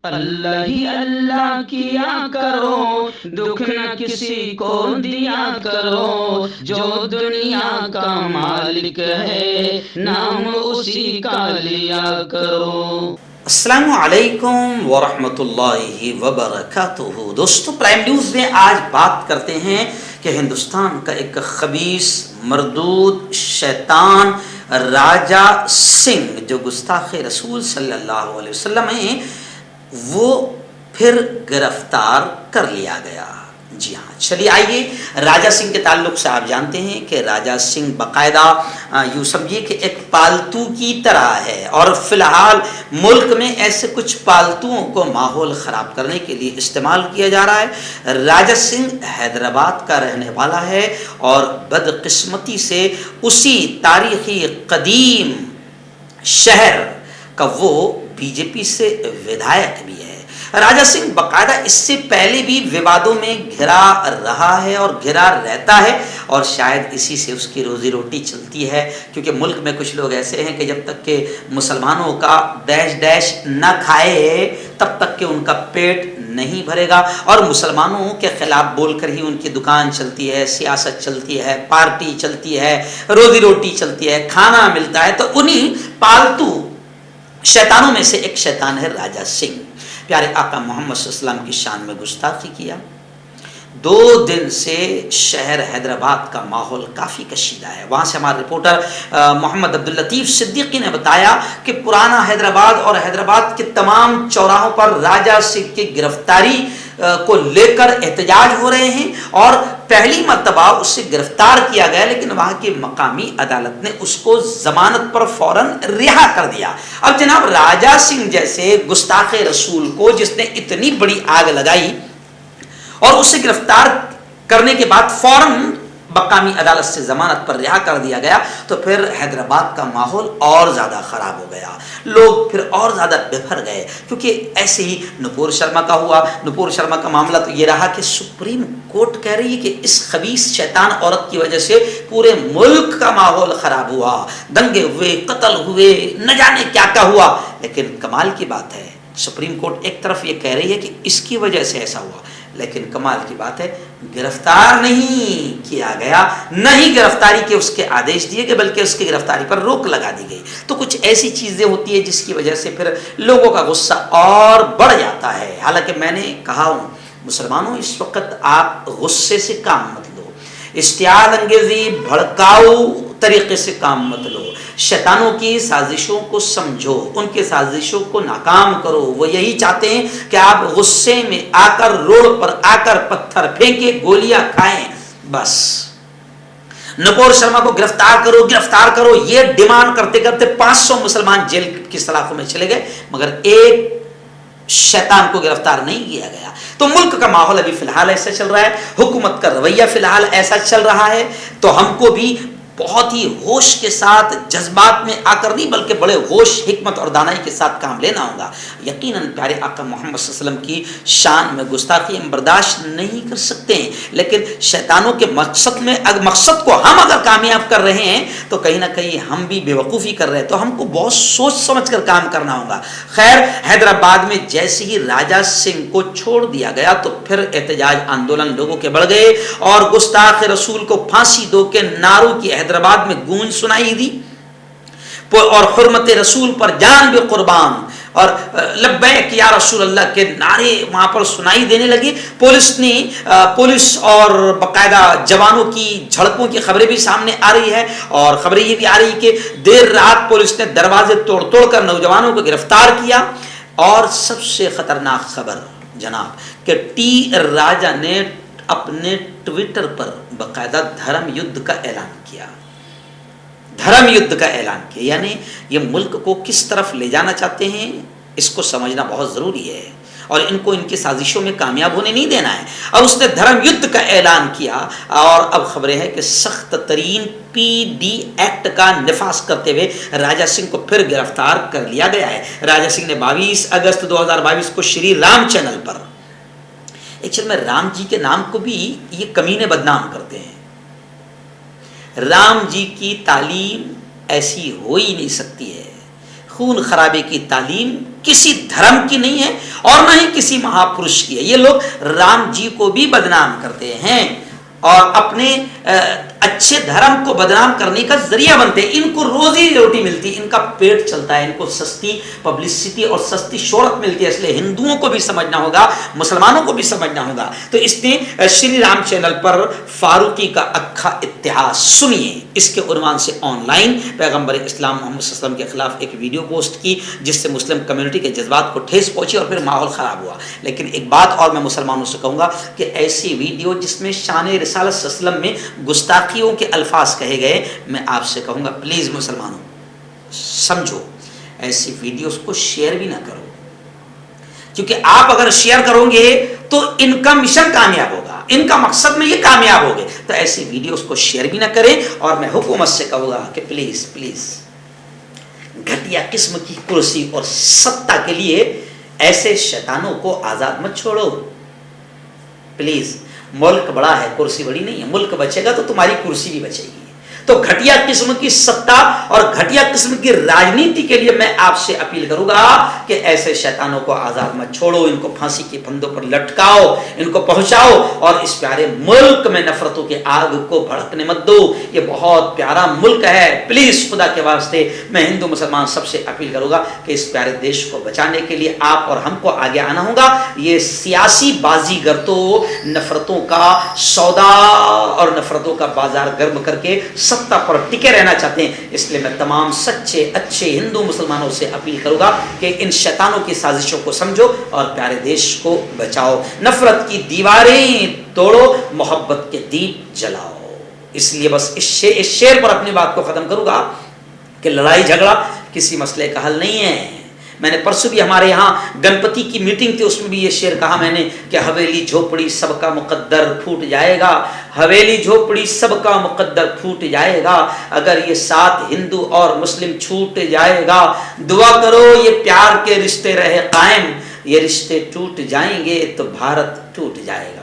اللہ ہی اللہ کیا کرو، دکھ نہ کسی کو دیا کرو، جو دنیا کا مالک ہے نام اسی کا لیا کرو۔ السلام علیکم ورحمۃ اللہ وبرکاتہ۔ دوستو، پرائم نیوز میں آج بات کرتے ہیں کہ ہندوستان کا ایک خبیث مردود شیطان راجہ سنگھ جو گستاخ رسول صلی اللہ علیہ وسلم ہیں، وہ پھر گرفتار کر لیا گیا۔ جی ہاں، چلیے آئیے راجہ سنگھ کے تعلق سے آپ جانتے ہیں کہ راجہ سنگھ باقاعدہ یوں سمجھیے کہ ایک پالتو کی طرح ہے، اور فی الحال ملک میں ایسے کچھ پالتوؤں کو ماحول خراب کرنے کے لیے استعمال کیا جا رہا ہے۔ راجہ سنگھ حیدرآباد کا رہنے والا ہے اور بدقسمتی سے اسی تاریخی قدیم شہر کا وہ بی جے پی سے ودھائک بھی ہے۔ راجہ سنگھ باقاعدہ اس سے پہلے بھی ووادوں میں گھرا رہا ہے اور گھرا رہتا ہے، اور شاید اسی سے اس کی روزی روٹی چلتی ہے، کیونکہ ملک میں کچھ لوگ ایسے ہیں کہ جب تک کہ مسلمانوں کا ڈیش ڈیش نہ کھائے تب تک کہ ان کا پیٹ نہیں بھرے گا، اور مسلمانوں کے خلاف بول کر ہی ان کی دکان چلتی ہے، سیاست چلتی ہے، پارٹی چلتی ہے، روزی روٹی چلتی ہے، کھانا ملتا ہے۔ تو انہی پالتو شیطانوں میں سے ایک شیطان ہے راجہ سنگھ۔ پیارے آقا محمد صلی اللہ علیہ وسلم کی شان میں گستاخی کیا۔ 2 دن سے شہر حیدرآباد کا ماحول کافی کشیدہ ہے۔ وہاں سے ہمارے رپورٹر محمد عبداللطیف صدیقی نے بتایا کہ پرانا حیدرآباد اور حیدرآباد کے تمام چوراہوں پر راجہ سنگھ کی گرفتاری کو لے کر احتجاج ہو رہے ہیں، اور پہلی مرتبہ اسے گرفتار کیا گیا، لیکن وہاں کی مقامی عدالت نے اس کو ضمانت پر فوراً رہا کر دیا۔ اب جناب راجہ سنگھ جیسے گستاخ رسول کو جس نے اتنی بڑی آگ لگائی اور اسے گرفتار کرنے کے بعد فوراً مقامی عدالت سے ضمانت پر رہا کر دیا گیا، تو پھر حیدرآباد کا ماحول اور زیادہ خراب ہو گیا، لوگ پھر اور زیادہ بفر گئے، کیونکہ ایسے ہی نپور شرما کا ہوا۔ نپور شرما کا معاملہ تو یہ رہا کہ سپریم کورٹ کہہ رہی ہے کہ اس خبیث شیطان عورت کی وجہ سے پورے ملک کا ماحول خراب ہوا، دنگے ہوئے، قتل ہوئے، نہ جانے کیا کیا ہوا۔ لیکن کمال کی بات ہے، سپریم کورٹ ایک طرف یہ کہہ رہی ہے کہ اس کی وجہ سے ایسا ہوا، لیکن کمال کی بات ہے گرفتار نہیں کیا گیا، نہ ہی گرفتاری کے اس کے آدیش دیے گئے، بلکہ اس کی گرفتاری پر روک لگا دی گئی۔ تو کچھ ایسی چیزیں ہوتی ہیں جس کی وجہ سے پھر لوگوں کا غصہ اور بڑھ جاتا ہے۔ حالانکہ میں نے کہا ہوں مسلمانوں، اس وقت آپ غصے سے کام مت لو، اشتعال انگیزی بھڑکاؤ طریقے سے کام مت لو، شیطانوں کی سازشوں کو سمجھو، ان کی سازشوں کو ناکام کرو۔ وہ یہی چاہتے ہیں کہ آپ غصے میں آ کر روڈ پر آ کر پتھر پھینکیں، گولیاں کھائیں، بس نپور شرما کو گرفتار کرو گرفتار کرو، یہ ڈیمانڈ کرتے کرتے 500 مسلمان جیل کی سلاخوں میں چلے گئے، مگر ایک شیطان کو گرفتار نہیں کیا گیا۔ تو ملک کا ماحول ابھی فی الحال ایسا چل رہا ہے، حکومت کا رویہ فی الحال ایسا چل رہا ہے، تو ہم کو بھی بہت ہی ہوش کے ساتھ، جذبات میں آ کر نہیں بلکہ بڑے ہوش، حکمت اور دانائی کے ساتھ کام لینا ہوگا۔ یقیناً پیارے آقا محمد صلی اللہ علیہ وسلم کی شان میں گستاخی ہم برداشت نہیں کر سکتے ہیں، لیکن شیطانوں کے مقصد کو ہم اگر کامیاب کر رہے ہیں تو کہیں نہ کہیں ہم بھی بے وقوفی کر رہے ہیں، تو ہم کو بہت سوچ سمجھ کر کام کرنا ہوگا۔ خیر، حیدرآباد میں جیسے ہی راجہ سنگھ کو چھوڑ دیا گیا تو پھر احتجاج آندولن لوگوں کے بڑھ گئے، اور گستاخ رسول کو پھانسی دو کے نعروں کی حیدرآباد میں گونج سنائی دی، اور حرمت رسول پر جان بھی قربان، اور لبیک یا رسول اللہ کے نعرے وہاں پر سنائی دینے لگے۔ پولیس اور باقاعدہ جوانوں کی جھڑپوں کی خبریں بھی سامنے آ رہی ہے، اور خبریں یہ بھی آ رہی کہ دیر رات پولیس نے دروازے توڑ توڑ کر نوجوانوں کو گرفتار کیا۔ اور سب سے خطرناک خبر جناب کہ ٹی راجہ نے اپنے ٹویٹر پر باقاعدہ دھرم یدھ کا اعلان کیا، دھرم یدھ کا اعلان کیا، یعنی یہ ملک کو کس طرف لے جانا چاہتے ہیں اس کو سمجھنا بہت ضروری ہے، اور ان کو ان کی سازشوں میں کامیاب ہونے نہیں دینا ہے۔ اور اس نے دھرم یدھ کا اعلان کیا، اور اب خبریں ہیں کہ سخت ترین PD ایکٹ کا نفاذ کرتے ہوئے راجہ سنگھ کو پھر گرفتار کر لیا گیا ہے۔ راجہ سنگھ نے 22 اگست 2022 کو شری رام چینل پر، ایکچوئل میں رام جی کے نام کو بھی یہ کمینے بدنام کرتے ہیں۔ رام جی کی تعلیم ایسی ہو ہی نہیں سکتی ہے، خون خرابے کی تعلیم کسی دھرم کی نہیں ہے اور نہ ہی کسی مہاپروش کی ہے. یہ لوگ رام جی کو بھی بدنام کرتے ہیں اور اپنے اچھے دھرم کو بدنام کرنے کا ذریعہ بنتے ہیں. ان کو روزی روٹی ملتی، ان کا پیٹ چلتا ہے، ان کو سستی پبلسٹی اور سستی شہرت ملتی ہے. اس لیے ہندوؤں کو بھی سمجھنا ہوگا، مسلمانوں کو بھی سمجھنا ہوگا. تو اس نے شری رام چینل پر فاروقی کا اکھا اتہاس سنیے، اس کے عنوان سے آن لائن پیغمبر اسلام محمد صلی اللہ علیہ وسلم کے خلاف ایک ویڈیو پوسٹ کی، جس سے مسلم کمیونٹی کے جذبات کو ٹھیس پہنچی اور پھر ماحول خراب ہوا. لیکن ایک بات اور میں مسلمانوں سے کہوں گا کہ ایسی ویڈیو جس میں شان رسالت صلی اللہ علیہ وسلم میں گستاخیوں کے الفاظ کہے گئے، میں آپ سے کہوں گا پلیز مسلمانوں سمجھو، ایسی ویڈیوز کو شیئر بھی نہ کرو، کیونکہ آپ اگر شیئر کرو گے تو ان کا مشن کامیاب ہوگا، ان کا مقصد میں یہ کامیاب ہوگے. تو ایسی ویڈیوز کو شیئر بھی نہ کریں. اور میں حکومت سے کہوں گا کہ پلیز پلیز گھٹیا قسم کی کرسی اور سطح کے لیے ایسے شیطانوں کو آزاد مت چھوڑو پلیز. ملک بڑا ہے، کرسی بڑی نہیں ہے. ملک بچے گا تو تمہاری کرسی بھی بچے گی. تو گھٹیا قسم کی سطح اور گھٹیا قسم کی راجنیتی کے لیے میں آپ سے اپیل کروں گا کہ ایسے شیطانوں کو آزاد مت چھوڑو، ان کو پھانسی کے پھندوں پر لٹکاؤ، ان کو پہنچاؤ اور اس پیارے ملک میں نفرتوں کے آگ کو بھڑکنے مت دو. یہ بہت پیارا ملک ہے. پلیز خدا کے واسطے میں ہندو مسلمان سب سے اپیل کروں گا کہ اس پیارے دیش کو بچانے کے لیے آپ اور ہم کو آگے آنا ہوگا. یہ سیاسی بازیگر تو نفرتوں کا سودا اور نفرتوں کا بازار گرم کر کے سطح پر ٹکے رہنا چاہتے ہیں. اس لیے میں تمام سچے اچھے ہندو مسلمانوں سے اپیل کروں گا کہ ان شیطانوں کی سازشوں کو سمجھو اور پیارے دیش کو بچاؤ. نفرت کی دیواریں توڑو، محبت کے دیپ جلاؤ. اس لیے بس اس شعر پر اپنی بات کو ختم کروں گا کہ لڑائی جھگڑا کسی مسئلے کا حل نہیں ہے. میں نے پرسوں بھی ہمارے یہاں گنپتی کی میٹنگ تھی، اس میں بھی یہ شعر کہا میں نے کہ حویلی جھوپڑی سب کا مقدر پھوٹ جائے گا، حویلی جھوپڑی سب کا مقدر پھوٹ جائے گا اگر یہ ساتھ ہندو اور مسلم چھوٹ جائے گا. دعا کرو یہ پیار کے رشتے رہے قائم، یہ رشتے ٹوٹ جائیں گے تو بھارت ٹوٹ جائے گا.